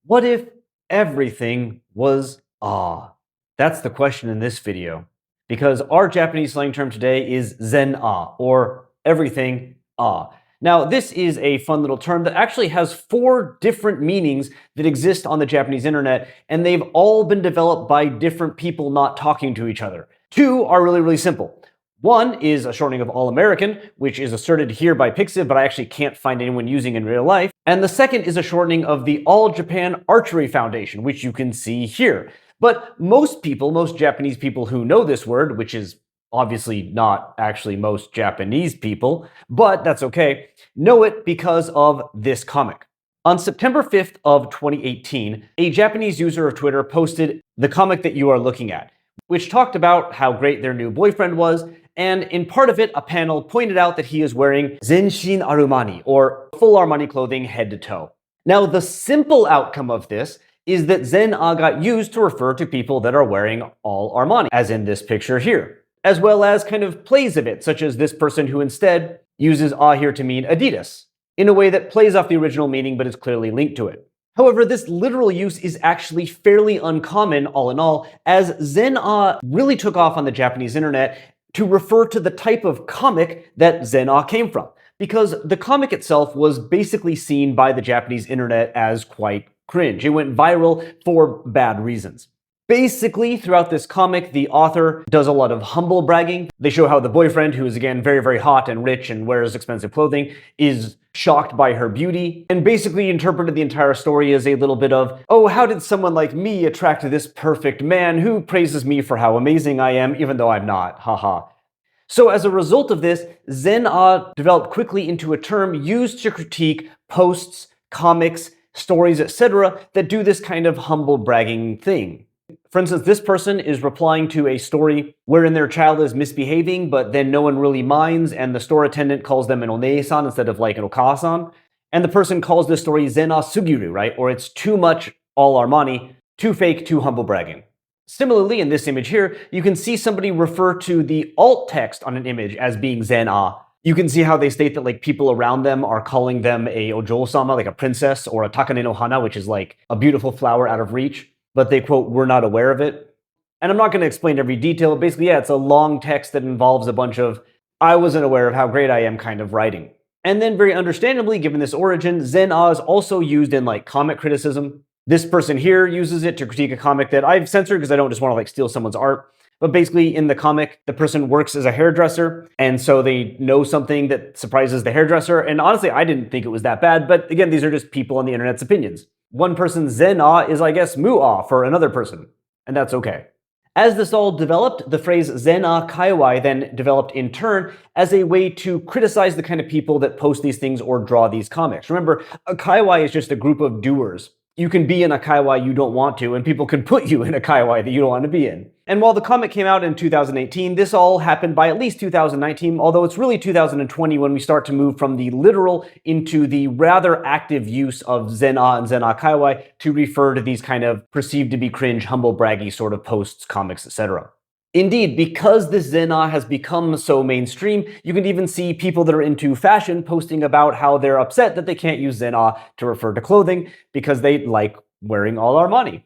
What if everything was ah? That's the question in this video. Because our Japanese slang term today is zen ah, or everything ah. Now, this is a fun little term that actually has 4 different meanings that exist on the Japanese internet, and they've all been developed by different people not talking to each other. 2 are really simple. One is a shortening of All American, which is asserted here by Pixiv, but I actually can't find anyone using in real life. And the second is a shortening of the All Japan Archery Foundation, which you can see here. But most people, most Japanese people who know this word, which is obviously not actually most Japanese people, but that's okay, know it because of this comic. On September 5th of 2018, a Japanese user of Twitter posted the comic that you are looking at, which talked about how great their new boyfriend was, and in part of it, a panel pointed out that he is wearing Zenshin Armani, or full Armani clothing head to toe. Now, the simple outcome of this is that Zen-a got used to refer to people that are wearing all Armani, as in this picture here, as well as kind of plays of it, such as this person who instead uses a here to mean Adidas, in a way that plays off the original meaning but is clearly linked to it. However, this literal use is actually fairly uncommon all in all, as Zen-a really took off on the Japanese internet to refer to the type of comic that Zen-a came from, because the comic itself was basically seen by the Japanese internet as quite cringe. It went viral for bad reasons. Basically, throughout this comic, the author does a lot of humble bragging. They show how the boyfriend, who is again very hot and rich and wears expensive clothing, is shocked by her beauty, and basically interpreted the entire story as a little bit of, oh, how did someone like me attract this perfect man who praises me for how amazing I am, even though I'm not, haha. So as a result of this, Zen-a developed quickly into a term used to critique posts, comics, stories, etc. that do this kind of humble bragging thing. For instance, this person is replying to a story wherein their child is misbehaving, but then no one really minds, and the store attendant calls them an one-san instead of like an okasan. And the person calls this story Zen-a sugiru, right? Or it's too much all Armani, too fake, too humble bragging. Similarly, in this image here, you can see somebody refer to the alt text on an image as being Zen-a. You can see how they state that like people around them are calling them a ojo-sama, like a princess, or a takane no hana, which is like a beautiful flower out of reach, but they quote, "we're not aware of it." And I'm not going to explain every detail. Basically, yeah, it's a long text that involves a bunch of "I wasn't aware of how great I am" kind of writing. And then very understandably, given this origin, Zen-a is also used in like comic criticism. This person here uses it to critique a comic that I've censored because I don't just want to like steal someone's art. But basically, in the comic, the person works as a hairdresser, and so they know something that surprises the hairdresser. And honestly, I didn't think it was that bad, but again, these are just people on the internet's opinions. One person's Zen-a is, I guess, mu-a for another person, and that's okay. As this all developed, the phrase Zen-a kaiwai then developed in turn as a way to criticize the kind of people that post these things or draw these comics. Remember, a kaiwai is just a group of doers. You can be in a kaiwai you don't want to, and people can put you in a kaiwai that you don't want to be in. And while the comic came out in 2018, this all happened by at least 2019, although it's really 2020 when we start to move from the literal into the rather active use of Zen-a and Zen-a kaiwai to refer to these kind of perceived to be cringe, humble braggy sort of posts, comics, etc. Indeed, because this Zen-a has become so mainstream, you can even see people that are into fashion posting about how they're upset that they can't use Zen-a to refer to clothing because they like wearing all Armani.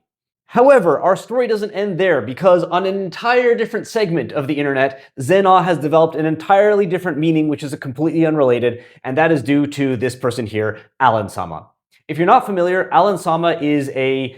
However, our story doesn't end there, because on an entire different segment of the internet, Zen-a has developed an entirely different meaning which is completely unrelated, and that is due to this person here, Alan-sama. If you're not familiar, Alan-sama is a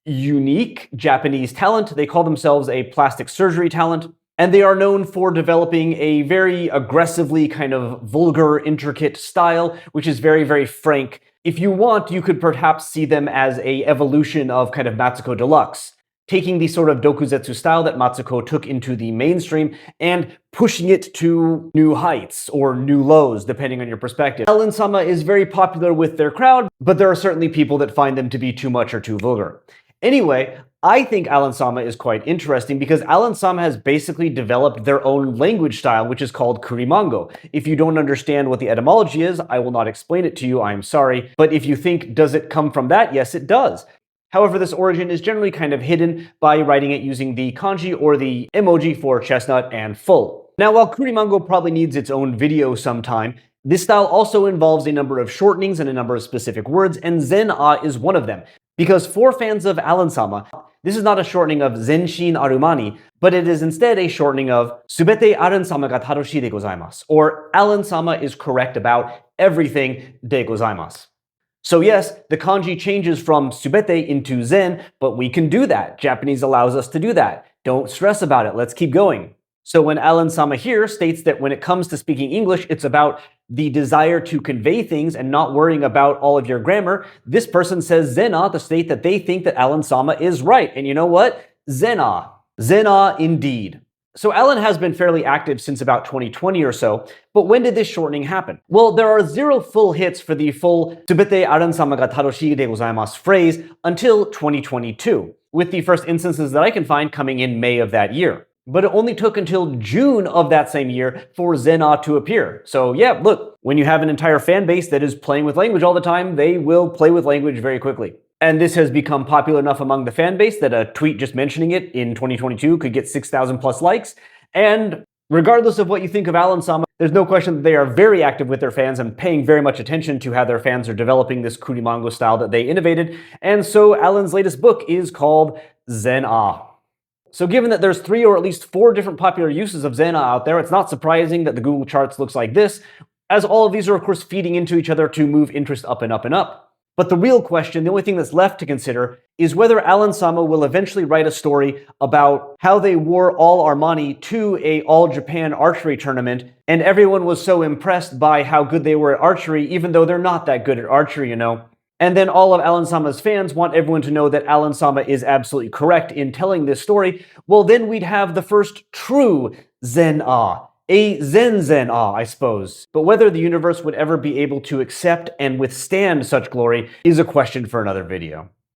unique Japanese talent. They call themselves a plastic surgery talent, and they are known for developing a very aggressively kind of vulgar, intricate style, which is very frank. If you want, you could perhaps see them as an evolution of kind of Matsuko Deluxe, taking the sort of dokuzetsu style that Matsuko took into the mainstream and pushing it to new heights or new lows, depending on your perspective. Alan-sama is very popular with their crowd, but there are certainly people that find them to be too much or too vulgar. Anyway, I think Alan-sama is quite interesting because Alan-sama has basically developed their own language style, which is called kurimango. If you don't understand what the etymology is, I will not explain it to you, I'm sorry. But if you think, does it come from that? Yes, it does. However, this origin is generally kind of hidden by writing it using the kanji or the emoji for chestnut and full. Now, while kurimango probably needs its own video sometime, this style also involves a number of shortenings and a number of specific words, and Zen-a is one of them. Because for fans of Alan-sama, this is not a shortening of Zenshin Arumani, but it is instead a shortening of Subete Alan-sama ga taroshii de gozaimasu, or Alan-sama is correct about everything de gozaimasu. So yes, the kanji changes from subete into zen, but we can do that. Japanese allows us to do that. Don't stress about it, let's keep going. So when Alan-sama here states that when it comes to speaking English, it's about the desire to convey things and not worrying about all of your grammar, this person says zena to state that they think that Alan-sama is right. And you know what? Zena. Zena indeed. So Alan has been fairly active since about 2020 or so, but when did this shortening happen? Well, there are 0 full hits for the full Subete Aran-sama ga taroshii de gozaimasu phrase until 2022, with the first instances that I can find coming in May of that year. But it only took until June of that same year for Zena to appear. So yeah, look, when you have an entire fan base that is playing with language all the time, they will play with language very quickly. And this has become popular enough among the fan base that a tweet just mentioning it in 2022 could get 6,000 plus likes. And regardless of what you think of Alan-sama, there's no question that they are very active with their fans and paying very much attention to how their fans are developing this kurimango style that they innovated. And so Alan's latest book is called Zen-a. So given that there's 3 or at least 4 different popular uses of Zena out there, it's not surprising that the Google charts looks like this, as all of these are of course feeding into each other to move interest up and up and up. But the real question, the only thing that's left to consider, is whether Alan-sama will eventually write a story about how they wore all Armani to a all-Japan archery tournament, and everyone was so impressed by how good they were at archery, even though they're not that good at archery, you know. And then all of Alan-sama's fans want everyone to know that Alan-sama is absolutely correct in telling this story. Well, then we'd have the first true Zen-a. A Zen-Zen-a, I suppose. But whether the universe would ever be able to accept and withstand such glory is a question for another video.